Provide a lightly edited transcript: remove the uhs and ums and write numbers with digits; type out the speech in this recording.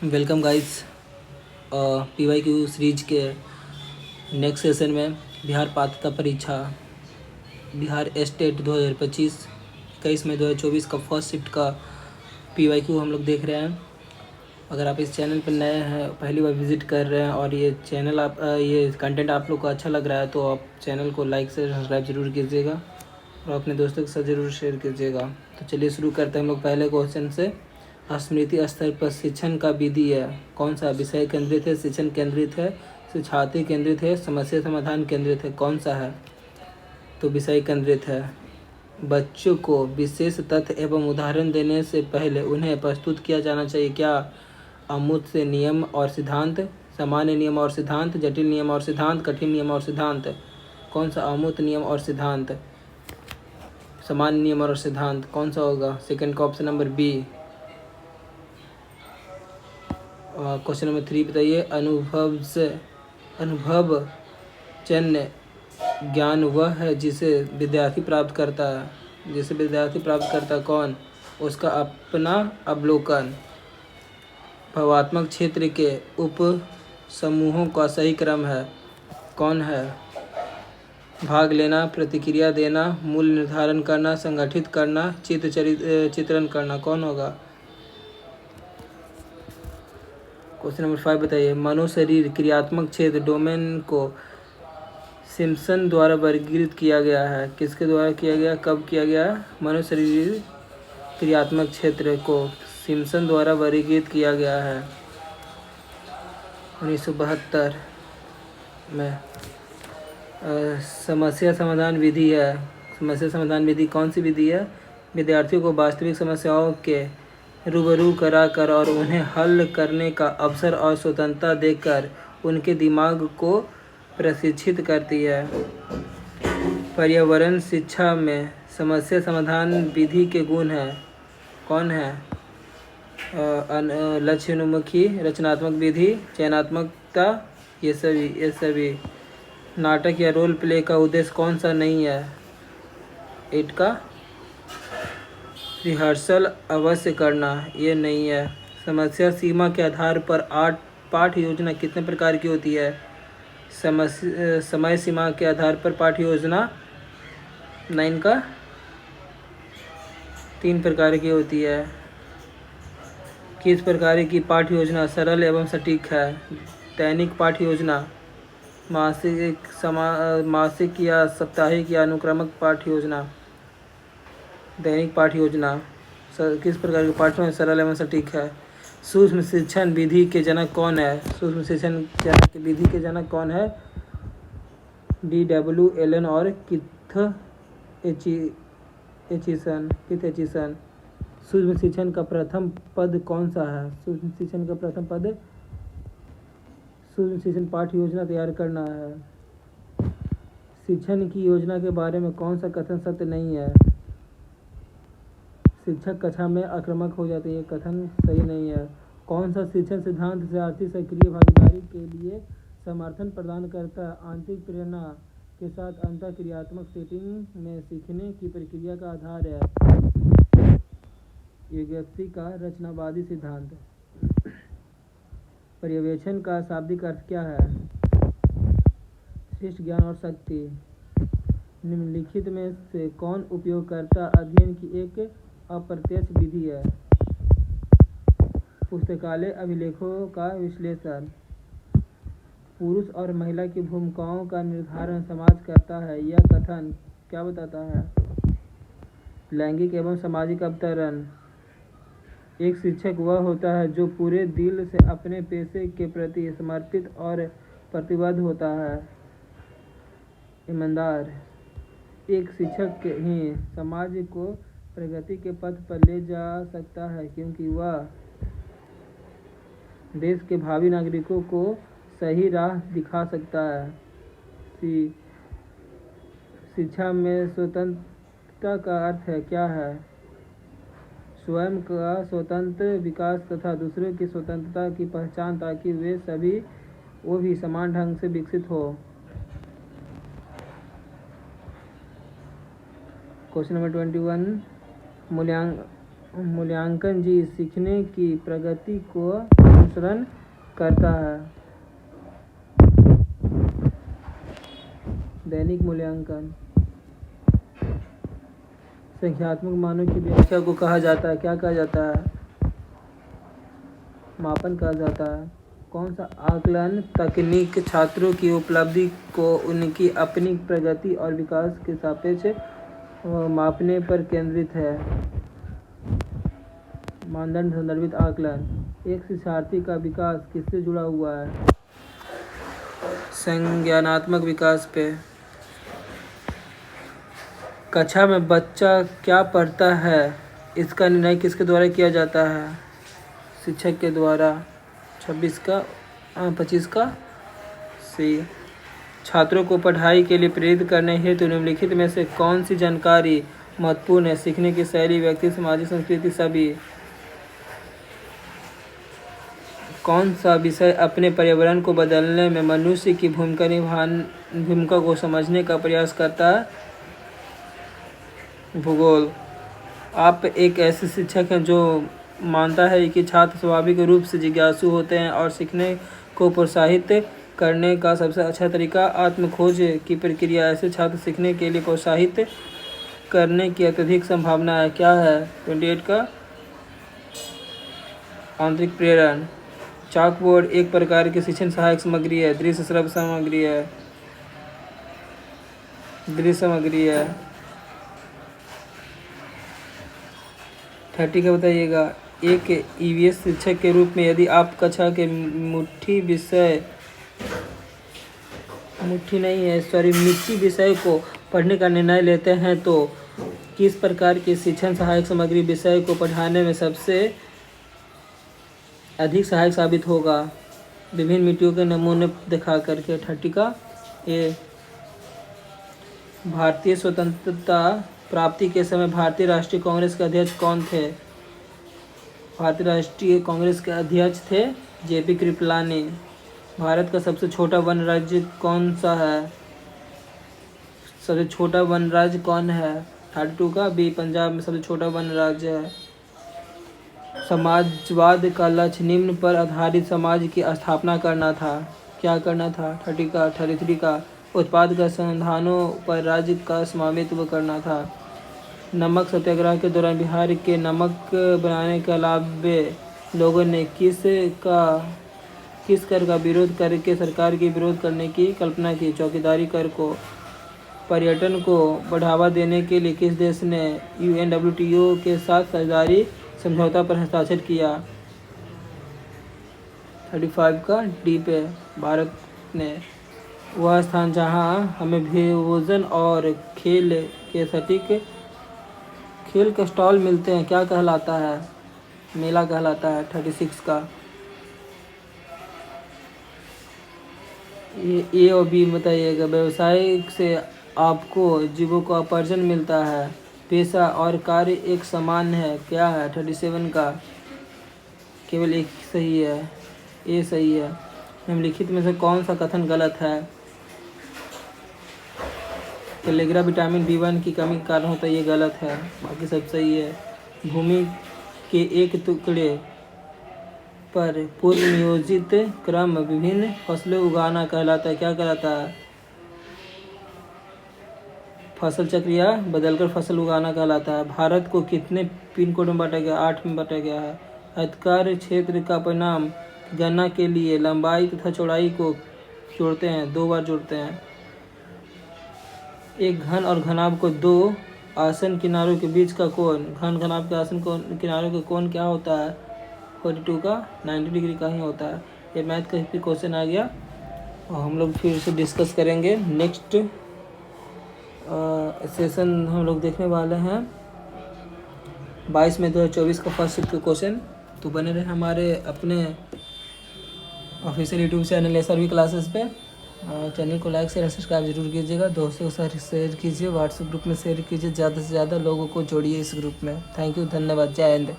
Welcome guys. PYQ series के next session में बिहार पात्रता परीक्षा बिहार स्टेट 2025 21 मई 2024 का फर्स्ट शिफ्ट का PYQ हम लोग देख रहे हैं। अगर आप इस चैनल पर नए हैं, पहली बार विजिट कर रहे हैं और ये चैनल ये कंटेंट आप लोग को अच्छा लग रहा है तो आप चैनल को लाइक से सब्सक्राइब जरूर कीजिएगा और अपने दोस्तों के साथ ज़रूर शेयर कीजिएगा। तो चलिए शुरू करते हैं हम लोग पहले क्वेश्चन से। स्मृति स्तर पर शिक्षण का विधि है कौन सा? विषय केंद्रित है, शिक्षण केंद्रित है, शिक्षार्थी केंद्रित है, समस्या समाधान केंद्रित है, कौन सा है? तो विषय केंद्रित है। बच्चों को विशेष तथ्य एवं उदाहरण देने से पहले उन्हें प्रस्तुत किया जाना चाहिए क्या? अमूर्त से नियम और सिद्धांत, सामान्य नियम और सिद्धांत, जटिल नियम और सिद्धांत, कठिन नियम और सिद्धांत। कौन सा? अमूर्त नियम और सिद्धांत। सामान्य नियम और सिद्धांत कौन सा होगा? सेकंड का option number B. Question number 3 बताइए। अनुभव जन्य ज्ञान वह है जिसे विद्यार्थी प्राप्त करता है। जिसे विद्यार्थी प्राप्त करता है कौन? उसका अपना अवलोकन। भावात्मक क्षेत्र के उप समूहों का सही क्रम है कौन है? भाग लेना, प्रतिक्रिया देना, मूल्य निर्धारण करना, संगठित करना, चित्रण करना, कौन होगा? क्वेश्चन नंबर 5 बताइए। मनो शरीर क्रियात्मक क्षेत्र डोमेन को सिम्पसन द्वारा वर्गीकृत किया गया है। किसके द्वारा किया गया, कब किया गया? मनो शरीर क्रियात्मक क्षेत्र को सिम्पसन द्वारा वर्गीकृत किया गया है 1972 में। समस्या समाधान विधि है। समस्या समाधान विधि कौन सी विधि है? विद्यार्थियों को वास्तविक समस्याओं के रूबरू कराकर और उन्हें हल करने का अवसर और स्वतंत्रता देकर उनके दिमाग को प्रशिक्षित करती है। पर्यावरण शिक्षा में समस्या समाधान विधि के गुण हैं कौन है? लक्ष्योन्मुखी, रचनात्मक विधि, चयनात्मकता, ये सभी। नाटक या रोल प्ले का उद्देश्य कौन सा नहीं है? 8 का रिहर्सल अवश्य करना, ये नहीं है। समस्या सीमा के आधार पर 8 पाठ योजना कितने प्रकार की होती है? समय सीमा के आधार पर पाठ योजना 9 का 3 प्रकार की होती है। किस प्रकार की पाठ योजना सरल एवं सटीक है? दैनिक पाठ योजना, मासिक या साप्ताहिक या अनुक्रमक पाठ योजना। दैनिक पाठ योजना किस प्रकार के पाठों में सरल एवं सटीक है? सूक्ष्म शिक्षण विधि के जनक कौन है? सूक्ष्म शिक्षण विधि के जनक कौन है? DW एलन और किथ एचिसन। सूक्ष्म शिक्षण का प्रथम पद कौन सा है? सूक्ष्म शिक्षण का प्रथम पद सूक्ष्म शिक्षण पाठ योजना तैयार करना है। शिक्षण की योजना के बारे में कौन सा कथन सत्य नहीं है? शिक्षक कक्षा में आक्रामक हो जाते हैं, कथन सही नहीं है। कौन सा शिक्षण सिद्धांत विद्यार्थी सक्रिय भागीदारी के लिए समर्थन प्रदान करता है? आंतरिक प्रेरणा के साथ अंतःक्रियात्मक सेटिंग में सीखने की प्रक्रिया का आधार है। युगपी का रचनावादी सिद्धांत। पर्यवेक्षण का शाब्दिक अर्थ क्या है? श्रेष्ठ ज्ञान और शक्ति। निम्नलिखित में से कौन उपयोगकर्ता अध्ययन की एक अप्रत्यक्ष विधि है? पुस्तकालय अभिलेखों का विश्लेषण। पुरुष और महिला की भूमिकाओं का निर्धारण समाज करता है, यह कथन क्या बताता है? लैंगिक एवं सामाजिक अवतरण। एक शिक्षक वह होता है जो पूरे दिल से अपने पेशे के प्रति समर्पित और प्रतिबद्ध होता है। ईमानदार। एक शिक्षक ही समाज को प्रगति के पथ पर ले जा सकता है क्योंकि वह देश के भावी नागरिकों को सही राह दिखा सकता है। शिक्षा में स्वतंत्रता का अर्थ क्या है? स्वयं का स्वतंत्र विकास तथा दूसरों की स्वतंत्रता की पहचान ताकि वो भी समान ढंग से विकसित हो। Question number 21। मूल्यांकन जी सीखने की प्रगति को अनुसरण करता है। दैनिक मूल्यांकन संख्यात्मक मानों की व्याख्या को कहा जाता है, क्या कहा जाता है? मापन कहा जाता है। कौन सा आकलन तकनीक छात्रों की उपलब्धि को उनकी अपनी प्रगति और विकास के सापेक्ष मापने पर केंद्रित है? मानदंड संदर्भित आकलन। एक शिक्षार्थी का विकास किससे जुड़ा हुआ है? संज्ञानात्मक विकास पे। कक्षा में बच्चा क्या पढ़ता है, इसका निर्णय किसके द्वारा किया जाता है? शिक्षक के द्वारा। 25 का सी। छात्रों को पढ़ाई के लिए प्रेरित करने हेतु निम्नलिखित में से कौन सी जानकारी महत्वपूर्ण है? सीखने की शैली, व्यक्ति, सामाजिक संस्कृति, सभी। कौन सा विषय अपने पर्यावरण को बदलने में मनुष्य की भूमिका को समझने का प्रयास करता है? भूगोल। आप एक ऐसे शिक्षक हैं जो मानता है कि छात्र स्वाभाविक रूप से जिज्ञासु होते हैं और सीखने को प्रोत्साहित करने का सबसे अच्छा तरीका आत्मखोज की प्रक्रिया। ऐसे छात्र सीखने के लिए प्रोत्साहित करने की अत्यधिक संभावना है, क्या है? 28 का आंतरिक प्रेरण। चाकबोर्ड एक प्रकार की शिक्षण सहायक सामग्री है, दृश्य श्रव्य सामग्री है, दृश्य सामग्री है। 30 का बताइएगा। एक ईवीएस शिक्षक के रूप में यदि आप कक्षा के मिट्टी विषय को पढ़ने का निर्णय लेते हैं तो किस प्रकार की शिक्षण सहायक सामग्री विषय को पढ़ाने में सबसे अधिक सहायक साबित होगा? विभिन्न मिट्टियों के नमूने दिखा करके। 30 का ए। भारतीय स्वतंत्रता प्राप्ति के समय भारतीय राष्ट्रीय कांग्रेस के अध्यक्ष कौन थे? भारतीय राष्ट्रीय कांग्रेस के अध्यक्ष थे जेपी कृपलानी। भारत का सबसे छोटा वन राज्य कौन सा है? सबसे छोटा वन राज्य कौन है? 32 का बी। पंजाब में सबसे छोटा वन राज्य है। समाजवाद का लक्ष्य निम्न पर आधारित समाज की स्थापना करना था, क्या करना था? 33 का उत्पाद का संसाधनों पर राज्य का स्वामित्व करना था। नमक सत्याग्रह के दौरान बिहार के नमक बनाने के अलावे लोगों ने किस कर का विरोध करके सरकार के विरोध करने की कल्पना की? चौकीदारी कर को। पर्यटन को बढ़ावा देने के लिए किस देश ने UNWTO के साथ साझेदारी समझौता पर हस्ताक्षर किया? 35 का डी पे। भारत ने वह स्थान जहां हमें भोजन और खेल के स्टॉल मिलते हैं, क्या कहलाता है? मेला कहलाता है। 36 का ए और बी बताइएगा। व्यवसाय से आपको जीविकोपार्जन मिलता है, पेशा और कार्य एक समान है, क्या है? 37 का केवल एक सही है, ए सही है। निम्नलिखित में से कौन सा कथन गलत है? कैल्शियम विटामिन B1 की कमी के कारण होता है, ये गलत है, बाकी सब सही है। भूमि के एक टुकड़े पर पूर्व नियोजित क्रम विभिन्न फसलें उगाना कहलाता है, क्या कहलाता है? फसल चक्र या बदलकर फसल उगाना कहलाता है। भारत को कितने पिन कोड में बांटा गया? 8 में बांटा गया है। आयताकार क्षेत्र का परिणाम गणना के लिए लंबाई तथा चौड़ाई को जोड़ते हैं, 2 बार जोड़ते हैं। एक घन और घनाभ को 2 आसन किनारों के बीच का कोण, घन घनाभ के आसन किनारों का कोण क्या होता है? 42 का 90 डिग्री का ही होता है। ये मैथ का फिर क्वेश्चन आ गया और हम लोग फिर से डिस्कस करेंगे। नेक्स्ट सेशन हम लोग देखने वाले हैं 22 मई 2024 का फर्स्ट शिफ्ट का क्वेश्चन। तो बने रहे हमारे अपने official YouTube channel SRV classes पे। चैनल को लाइक शेयर सब्सक्राइब जरूर कीजिएगा, दोस्तों के साथ शेयर कीजिए, व्हाट्सएप ग्रुप में शेयर कीजिए, ज़्यादा से ज़्यादा लोगों को जोड़िए इस ग्रुप में। थैंक यू, धन्यवाद, जय हिंद।